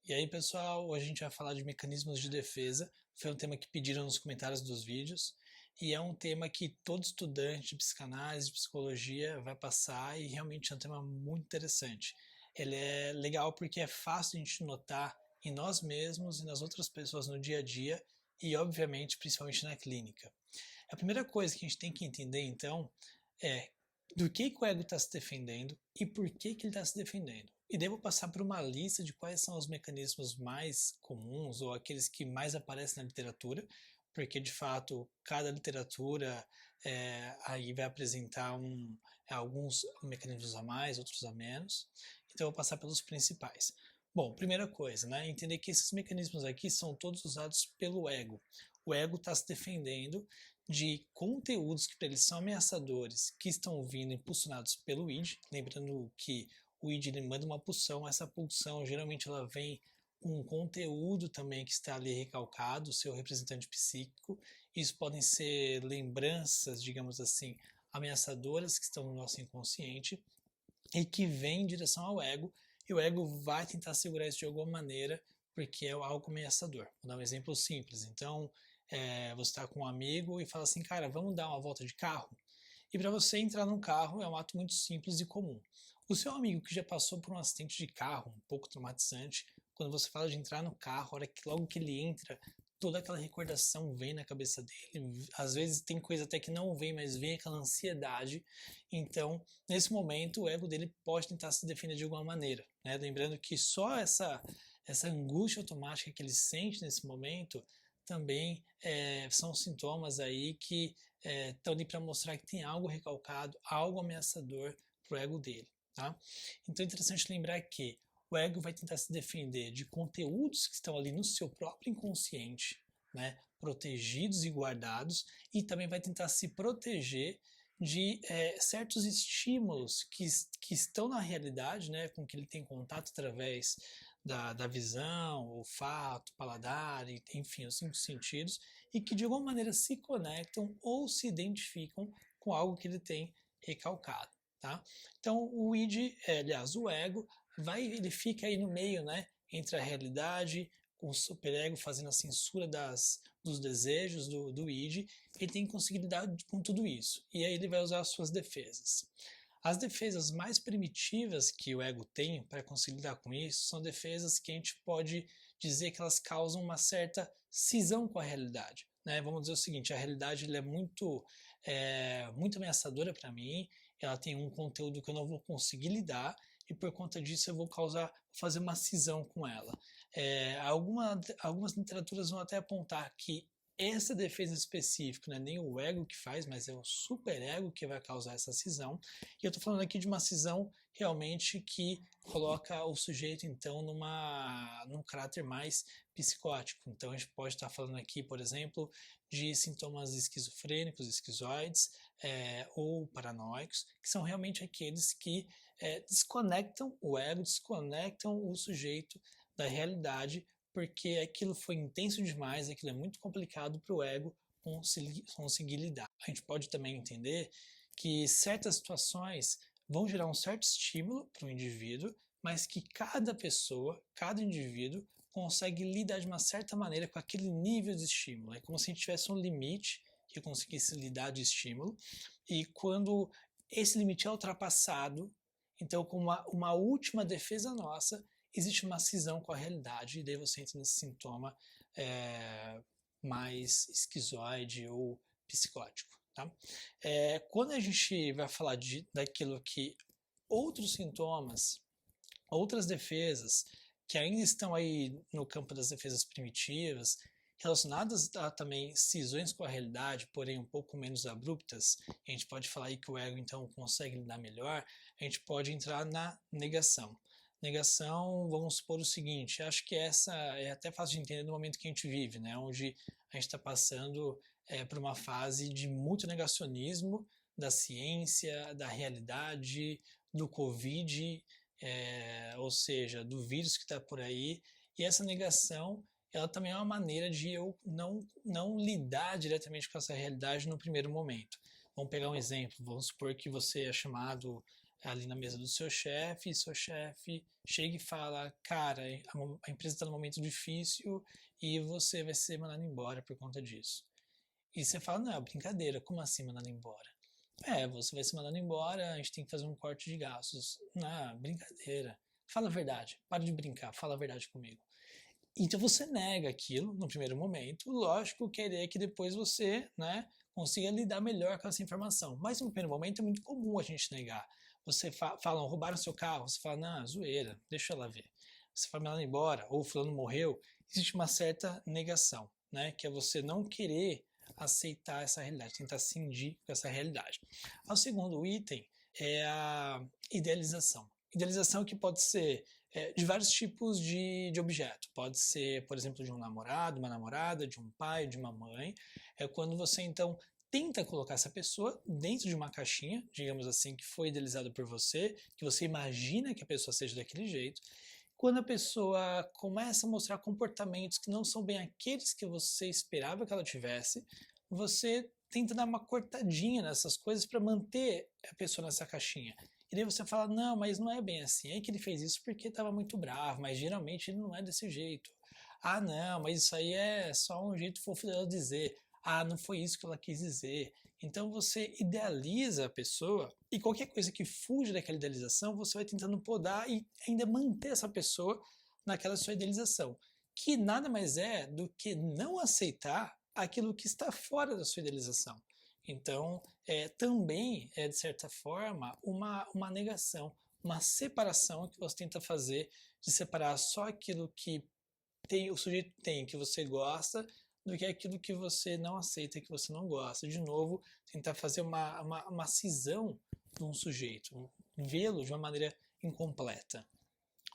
E aí, pessoal, hoje a gente vai falar de mecanismos de defesa. Foi um tema que pediram nos comentários dos vídeos e é um tema que todo estudante de psicanálise, de psicologia vai passar e realmente é um tema muito interessante. Ele é legal porque é fácil a gente notar em nós mesmos e nas outras pessoas no dia a dia e, obviamente, principalmente na clínica. A primeira coisa que a gente tem que entender, então, é do que o ego está se defendendo e por que ele está se defendendo. E devo passar por uma lista de quais são os mecanismos mais comuns ou aqueles que mais aparecem na literatura, porque de fato cada literatura aí vai apresentar alguns mecanismos a mais, outros a menos. Então eu vou passar pelos principais. Bom, primeira coisa, né, entender que esses mecanismos aqui são todos usados pelo ego. O ego está se defendendo de conteúdos que para eles são ameaçadores, que estão vindo impulsionados pelo id, lembrando que o id ele manda uma pulsão, essa pulsão geralmente ela vem com um conteúdo também que está ali recalcado, seu representante psíquico. Isso podem ser lembranças, digamos assim, ameaçadoras que estão no nosso inconsciente e que vêm em direção ao ego, e o ego vai tentar segurar isso de alguma maneira porque é algo ameaçador. Vou dar um exemplo simples. Então, você está com um amigo e fala assim, cara, vamos dar uma volta de carro? E para você entrar num carro é um ato muito simples e comum. O seu amigo que já passou por um acidente de carro, um pouco traumatizante, quando você fala de entrar no carro, logo que ele entra, toda aquela recordação vem na cabeça dele. Às vezes tem coisa até que não vem, mas vem aquela ansiedade. Então, nesse momento, o ego dele pode tentar se defender de alguma maneira, né? Lembrando que só essa angústia automática que ele sente nesse momento também são sintomas aí que estão ali para mostrar que tem algo recalcado, algo ameaçador para o ego dele. Tá? Então é interessante lembrar que o ego vai tentar se defender de conteúdos que estão ali no seu próprio inconsciente, né, protegidos e guardados, e também vai tentar se proteger de certos estímulos que estão na realidade, né, com que ele tem contato através da visão, olfato, paladar, enfim, os cinco sentidos, e que de alguma maneira se conectam ou se identificam com algo que ele tem recalcado. Tá? Então o id, aliás, o ego, ele fica aí no meio, né, entre a realidade, com o superego fazendo a censura dos desejos do id, ele tem que conseguir lidar com tudo isso. E aí ele vai usar as suas defesas. As defesas mais primitivas que o ego tem para conseguir lidar com isso são defesas que a gente pode dizer que elas causam uma certa cisão com a realidade. Né? Vamos dizer o seguinte, a realidade é muito ameaçadora para mim, ela tem um conteúdo que eu não vou conseguir lidar e por conta disso eu vou fazer uma cisão com ela. Algumas literaturas vão até apontar que essa defesa específica não é nem o ego que faz, mas é o superego que vai causar essa cisão. E eu estou falando aqui de uma cisão realmente que coloca o sujeito, então, num caráter mais psicótico. Então, a gente pode estar falando aqui, por exemplo, de sintomas esquizofrênicos, esquizoides, ou paranoicos, que são realmente aqueles que desconectam o ego, desconectam o sujeito da realidade, porque aquilo foi intenso demais, aquilo é muito complicado para o ego conseguir lidar. A gente pode também entender que certas situações vão gerar um certo estímulo para o indivíduo, mas que cada pessoa, cada indivíduo, consegue lidar de uma certa maneira com aquele nível de estímulo. É como se a gente tivesse um limite que conseguisse lidar de estímulo, e quando esse limite é ultrapassado, então, como uma última defesa nossa, existe uma cisão com a realidade, e daí você entra nesse sintoma mais esquizoide ou psicótico. Tá? Quando a gente vai falar daquilo que outros sintomas, outras defesas, que ainda estão aí no campo das defesas primitivas, relacionadas a também cisões com a realidade, porém um pouco menos abruptas, a gente pode falar aí que o ego então consegue lidar melhor, a gente pode entrar na negação. Negação, vamos supor o seguinte, acho que essa é até fácil de entender no momento que a gente vive, né, onde a gente está passando por uma fase de muito negacionismo da ciência, da realidade, do Covid, ou seja, do vírus que está por aí, e essa negação ela também é uma maneira de eu não lidar diretamente com essa realidade no primeiro momento. Vamos pegar um exemplo, vamos supor que você é chamado ali na mesa do seu chefe, e seu chefe chega e fala, cara, a empresa está num momento difícil e você vai ser mandado embora por conta disso. E você fala, não, é brincadeira, como assim mandado embora? Você vai ser mandado embora, a gente tem que fazer um corte de gastos. Não, brincadeira. Fala a verdade, para de brincar, fala a verdade comigo. Então você nega aquilo no primeiro momento, lógico, querer que depois você, né, consiga lidar melhor com essa informação. Mas no primeiro momento é muito comum a gente negar. Você fala, roubaram seu carro, você fala, não, zoeira, deixa ela ver. Você vai mandar embora, ou fulano morreu, existe uma certa negação, né, que é você não querer aceitar essa realidade, tentar cindir com essa realidade. O segundo item é a idealização. Idealização que pode ser de vários tipos de objeto. Pode ser, por exemplo, de um namorado, uma namorada, de um pai, de uma mãe. É quando você, então, tenta colocar essa pessoa dentro de uma caixinha, digamos assim, que foi idealizada por você, que você imagina que a pessoa seja daquele jeito. Quando a pessoa começa a mostrar comportamentos que não são bem aqueles que você esperava que ela tivesse, você tenta dar uma cortadinha nessas coisas para manter a pessoa nessa caixinha. E daí você fala, não, mas não é bem assim. É que ele fez isso porque estava muito bravo, mas geralmente ele não é desse jeito. Ah, não, mas isso aí é só um jeito fofo dela dizer. Ah, não foi isso que ela quis dizer. Então você idealiza a pessoa e qualquer coisa que fuja daquela idealização, você vai tentando podar e ainda manter essa pessoa naquela sua idealização. Que nada mais é do que não aceitar aquilo que está fora da sua idealização. Então, também é, de certa forma, uma negação, uma separação que você tenta fazer de separar só aquilo que o sujeito tem, que você gosta, do que aquilo que você não aceita, que você não gosta. De novo, tentar fazer uma cisão de um sujeito, vê-lo de uma maneira incompleta.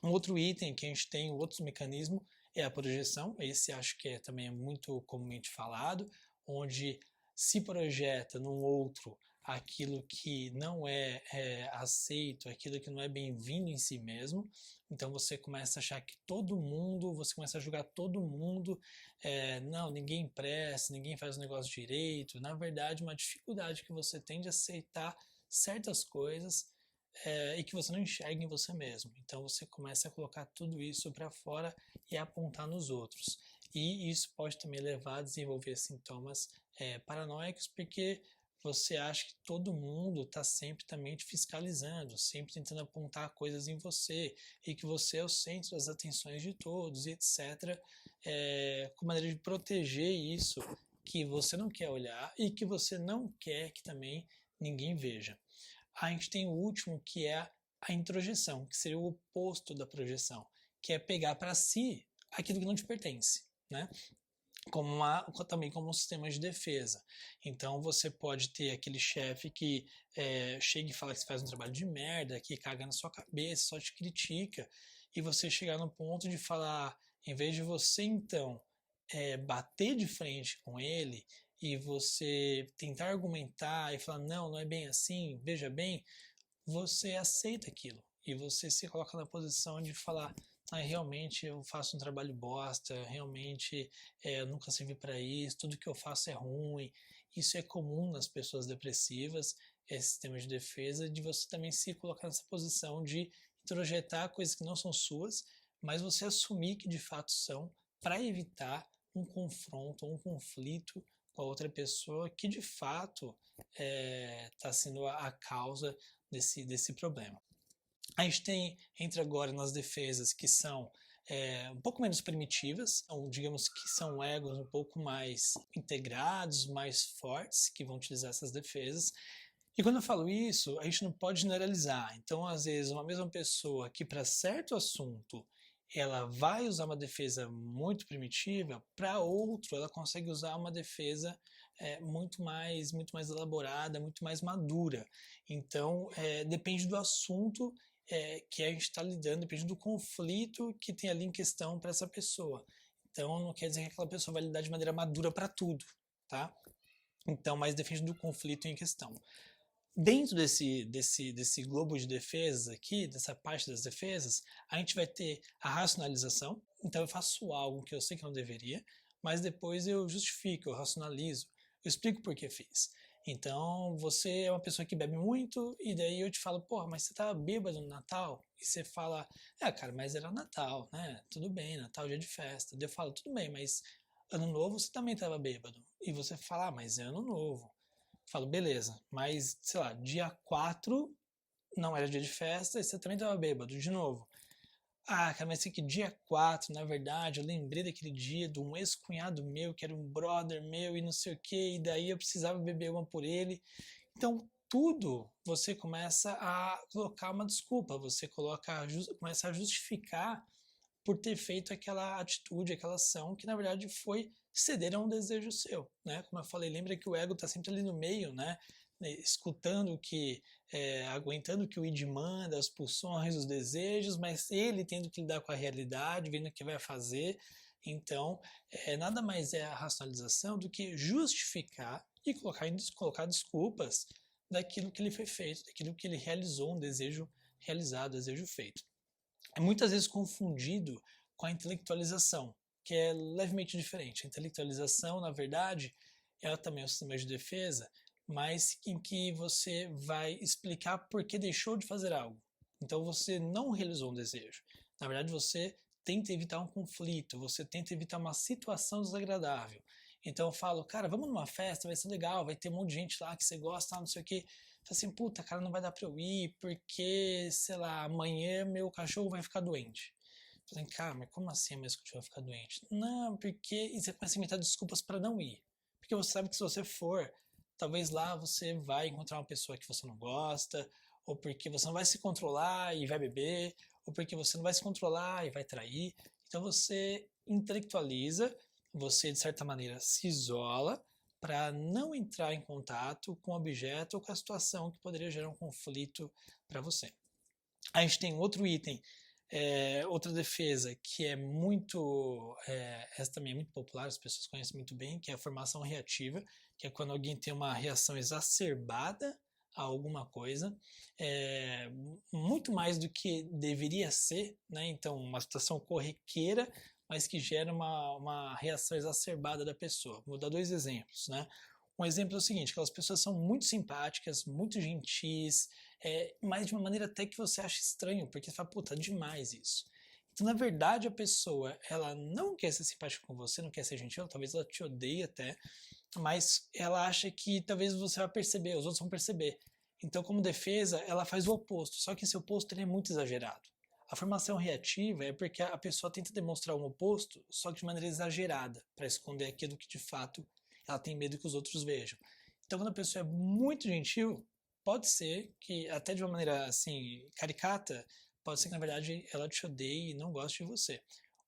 Um outro item que a gente tem, um outro mecanismo, é a projeção. Esse acho que também é muito comumente falado, onde se projeta num outro aquilo que não é aceito, aquilo que não é bem-vindo em si mesmo. Então você começa a achar que todo mundo, você começa a julgar todo mundo, não, ninguém presta, ninguém faz o negócio direito. Na verdade, uma dificuldade que você tem de aceitar certas coisas e que você não enxerga em você mesmo. Então você começa a colocar tudo isso para fora e apontar nos outros. E isso pode também levar a desenvolver sintomas paranoicos, porque você acha que todo mundo está sempre também te fiscalizando, sempre tentando apontar coisas em você, e que você é o centro das atenções de todos, e etc. Com maneira de proteger isso que você não quer olhar e que você não quer que também ninguém veja. A gente tem o último, que é a introjeção, que seria o oposto da projeção, que é pegar para si aquilo que não te pertence, né? Também como um sistema de defesa. Então você pode ter aquele chefe que chega e fala que você faz um trabalho de merda, que caga na sua cabeça, só te critica, e você chegar no ponto de falar, em vez de você então bater de frente com ele e você tentar argumentar e falar, não, não é bem assim, veja bem, você aceita aquilo e você se coloca na posição de falar, realmente eu faço um trabalho bosta, realmente eu nunca servi para isso, tudo que eu faço é ruim. Isso é comum nas pessoas depressivas, esse sistema de defesa, de você também se colocar nessa posição de introjetar coisas que não são suas, mas você assumir que de fato são, para evitar um confronto, um conflito com a outra pessoa que de fato está sendo a causa desse problema. A gente entra agora nas defesas que são um pouco menos primitivas, ou digamos que são egos um pouco mais integrados, mais fortes, que vão utilizar essas defesas. E quando eu falo isso, a gente não pode generalizar. Então, às vezes, uma mesma pessoa que para certo assunto ela vai usar uma defesa muito primitiva, para outro ela consegue usar uma defesa muito mais elaborada, muito mais madura. Então, depende do assunto que a gente está lidando, depende do conflito que tem ali em questão para essa pessoa. Então, não quer dizer que aquela pessoa vai lidar de maneira madura para tudo, tá? Então, mas depende do conflito em questão. Dentro desse globo de defesa aqui, dessa parte das defesas, a gente vai ter a racionalização. Então eu faço algo que eu sei que não deveria, mas depois eu justifico, eu racionalizo, eu explico por que fiz. Então, você é uma pessoa que bebe muito, e daí eu te falo, porra, mas você tá bêbado no Natal? E você fala, cara, mas era Natal, né? Tudo bem, Natal é dia de festa. Daí eu falo, tudo bem, mas Ano Novo você também tava bêbado. E você fala, mas é Ano Novo. Eu falo, beleza, mas, sei lá, dia 4 não era dia de festa e você também tava bêbado, de novo. Ah, cara, mas sei que dia 4, na verdade, eu lembrei daquele dia de um ex-cunhado meu, que era um brother meu e não sei o que, e daí eu precisava beber uma por ele. Então, tudo você começa a colocar uma desculpa, você começa a justificar por ter feito aquela atitude, aquela ação que na verdade foi ceder a um desejo seu, né? Como eu falei, lembra que o ego está sempre ali no meio, né? Escutando que, aguentando o que o id manda, as pulsões, os desejos, mas ele tendo que lidar com a realidade, vendo o que vai fazer. Então, nada mais é a racionalização do que justificar e colocar desculpas daquilo que ele foi feito, daquilo que ele realizou, um desejo realizado, desejo feito. É muitas vezes confundido com a intelectualização, que é levemente diferente. A intelectualização, na verdade, ela também é um sistema de defesa, mas em que você vai explicar por que deixou de fazer algo. Então você não realizou um desejo. Na verdade, você tenta evitar um conflito, você tenta evitar uma situação desagradável. Então eu falo, cara, vamos numa festa, vai ser legal, vai ter um monte de gente lá que você gosta, não sei o quê. Assim, puta, cara, não vai dar pra eu ir porque, sei lá, amanhã meu cachorro vai ficar doente. Falei, cara, mas como assim meu cachorro vai ficar doente? Não, porque. E você começa a inventar desculpas para não ir. Porque você sabe que se você for, talvez lá você vai encontrar uma pessoa que você não gosta, ou porque você não vai se controlar e vai beber, ou porque você não vai se controlar e vai trair. Então você intelectualiza, você de certa maneira se isola para não entrar em contato com o objeto ou com a situação que poderia gerar um conflito para você. A gente tem outro item, outra defesa que é muito, essa também é muito popular, as pessoas conhecem muito bem, que é a formação reativa, que é quando alguém tem uma reação exacerbada a alguma coisa, muito mais do que deveria ser, né? Então uma situação corriqueira, mas que gera uma reação exacerbada da pessoa. Vou dar dois exemplos, né? Um exemplo é o seguinte, aquelas pessoas são muito simpáticas, muito gentis, mas de uma maneira até que você acha estranho, porque você fala, puta, demais isso. Então, na verdade, a pessoa, ela não quer ser simpática com você, não quer ser gentil, talvez ela te odeie até, mas ela acha que talvez você vai perceber, os outros vão perceber. Então, como defesa, ela faz o oposto, só que esse oposto ele é muito exagerado. A formação reativa é porque a pessoa tenta demonstrar um oposto, só que de maneira exagerada, para esconder aquilo que de fato ela tem medo que os outros vejam. Então, quando a pessoa é muito gentil, pode ser que, até de uma maneira assim, caricata, pode ser que na verdade ela te odeie e não goste de você.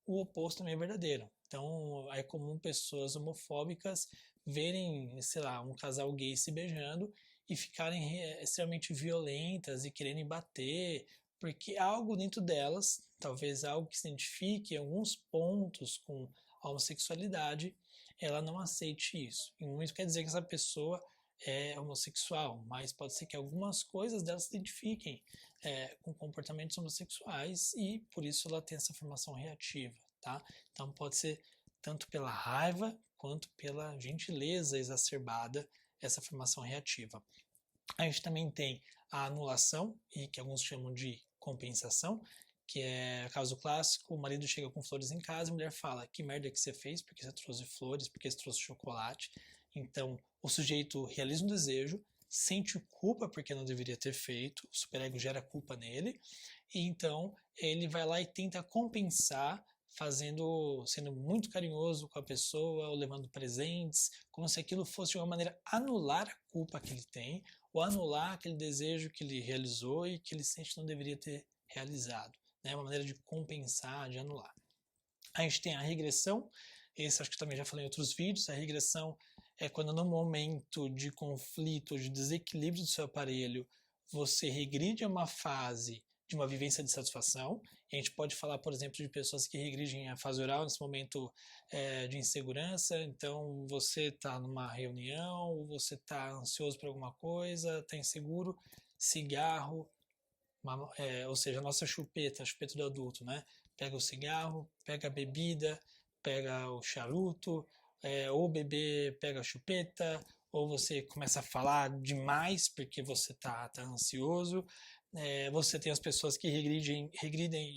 O oposto também é verdadeiro. Então, é comum pessoas homofóbicas verem, sei lá, um casal gay se beijando e ficarem extremamente violentas e querendo bater, porque algo dentro delas, talvez algo que se identifique em alguns pontos com a homossexualidade, ela não aceite isso. E não isso quer dizer que essa pessoa é homossexual, mas pode ser que algumas coisas dela se identifiquem com comportamentos homossexuais e por isso ela tem essa formação reativa, tá? Então pode ser tanto pela raiva quanto pela gentileza exacerbada essa formação reativa. A gente também tem a anulação, e que alguns chamam de compensação, que é caso clássico, o marido chega com flores em casa, a mulher fala, que merda que você fez, porque você trouxe flores, porque você trouxe chocolate. Então, o sujeito realiza um desejo, sente culpa porque não deveria ter feito, o superego gera culpa nele, e então ele vai lá e tenta compensar sendo muito carinhoso com a pessoa, ou levando presentes, como se aquilo fosse de uma maneira anular a culpa que ele tem, ou anular aquele desejo que ele realizou e que ele sente que não deveria ter realizado. Né? Uma maneira de compensar, de anular. A gente tem a regressão, esse acho que também já falei em outros vídeos, a regressão é quando no momento de conflito, de desequilíbrio do seu aparelho, você regride a uma fase de uma vivência de satisfação. E a gente pode falar, por exemplo, de pessoas que regridem a fase oral nesse momento de insegurança. Então, você está numa reunião, você está ansioso por alguma coisa, está inseguro, cigarro, ou seja, a nossa chupeta, a chupeta do adulto, né? Pega o cigarro, pega a bebida, pega o charuto, ou o bebê pega a chupeta, ou você começa a falar demais porque você tá ansioso. Você tem as pessoas que regridem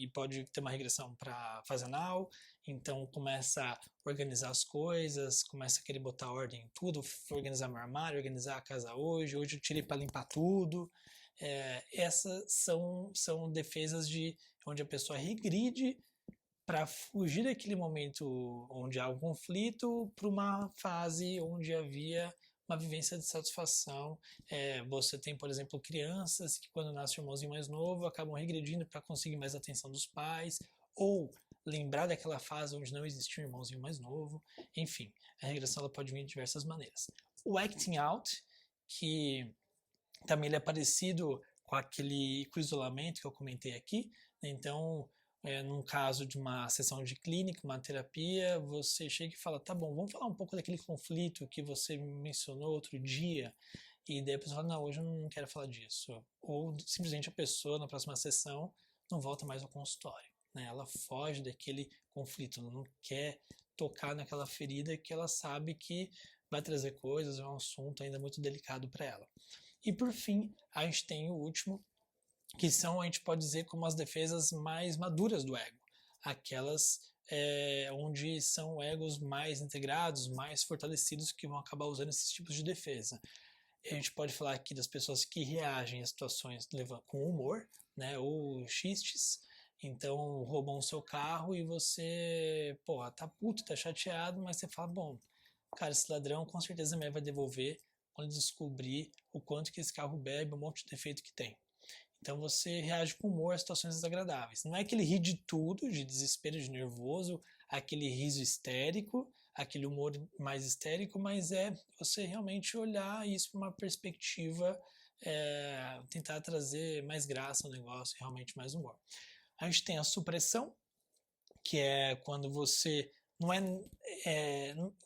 e pode ter uma regressão para fase anal, então começa a organizar as coisas, começa a querer botar ordem em tudo, organizar meu armário, organizar a casa hoje eu tirei para limpar tudo. Essas são defesas de onde a pessoa regride para fugir daquele momento onde há um conflito para uma fase onde havia uma vivência de satisfação. Você tem, por exemplo, crianças que quando nasce o irmãozinho mais novo acabam regredindo para conseguir mais atenção dos pais, ou lembrar daquela fase onde não existia um irmãozinho mais novo. Enfim, a regressão ela pode vir de diversas maneiras. O acting out, que também ele é parecido com o isolamento que eu comentei aqui. Então, num caso de uma sessão de clínica, uma terapia, você chega e fala, tá bom, vamos falar um pouco daquele conflito que você mencionou outro dia, e daí a pessoa fala, não, hoje eu não quero falar disso. Ou simplesmente a pessoa, na próxima sessão, não volta mais ao consultório. Né? Ela foge daquele conflito, ela não quer tocar naquela ferida que ela sabe que vai trazer coisas, é um assunto ainda muito delicado para ela. E por fim, a gente tem o último, que são, a gente pode dizer, como as defesas mais maduras do ego. Aquelas onde são egos mais integrados, mais fortalecidos, que vão acabar usando esses tipos de defesa. A gente pode falar aqui das pessoas que reagem a situações com humor, né, ou xistes. Então, roubam o seu carro e você, porra, tá puto, tá chateado, mas você fala, bom, cara, esse ladrão com certeza me vai devolver quando descobrir o quanto que esse carro bebe, um monte de defeito que tem. Então você reage com humor a situações desagradáveis. Não é aquele rir de tudo, de desespero, de nervoso, aquele riso histérico, aquele humor mais histérico, mas é você realmente olhar isso para uma perspectiva, tentar trazer mais graça ao negócio, realmente mais humor. A gente tem a supressão, que é quando você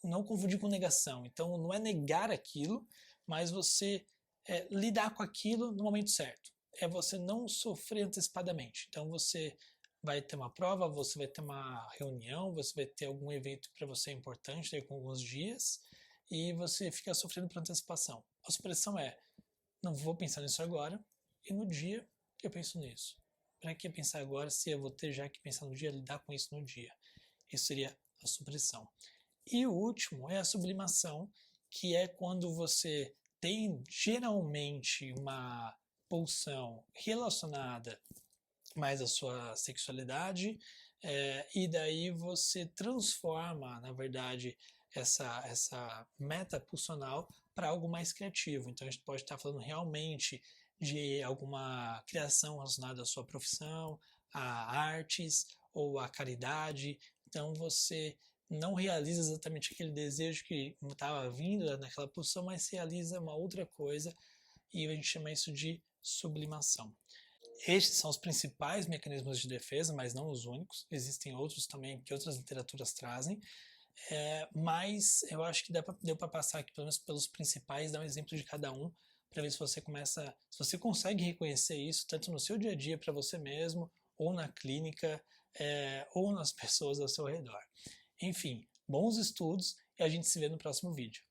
não confundir com negação. Então não é negar aquilo, mas você lidar com aquilo no momento certo. É você não sofrer antecipadamente. Então você vai ter uma prova, você vai ter uma reunião, você vai ter algum evento para você importante daqui com alguns dias e você fica sofrendo por antecipação. A supressão é, não vou pensar nisso agora e no dia eu penso nisso. Para que pensar agora se eu vou ter já que pensar no dia, lidar com isso no dia? Isso seria a supressão. E o último é a sublimação, que é quando você tem geralmente uma pulsão relacionada mais à sua sexualidade, e daí você transforma, na verdade, essa meta pulsional para algo mais criativo. Então a gente pode estar falando realmente de alguma criação relacionada à sua profissão, a artes ou a caridade. Então você não realiza exatamente aquele desejo que estava vindo naquela pulsão, mas realiza uma outra coisa e a gente chama isso de sublimação. Estes são os principais mecanismos de defesa, mas não os únicos. Existem outros também que outras literaturas trazem, mas eu acho que deu para passar aqui pelo menos pelos principais, dar um exemplo de cada um, para ver se você consegue reconhecer isso tanto no seu dia a dia para você mesmo, ou na clínica, ou nas pessoas ao seu redor. Enfim, bons estudos e a gente se vê no próximo vídeo.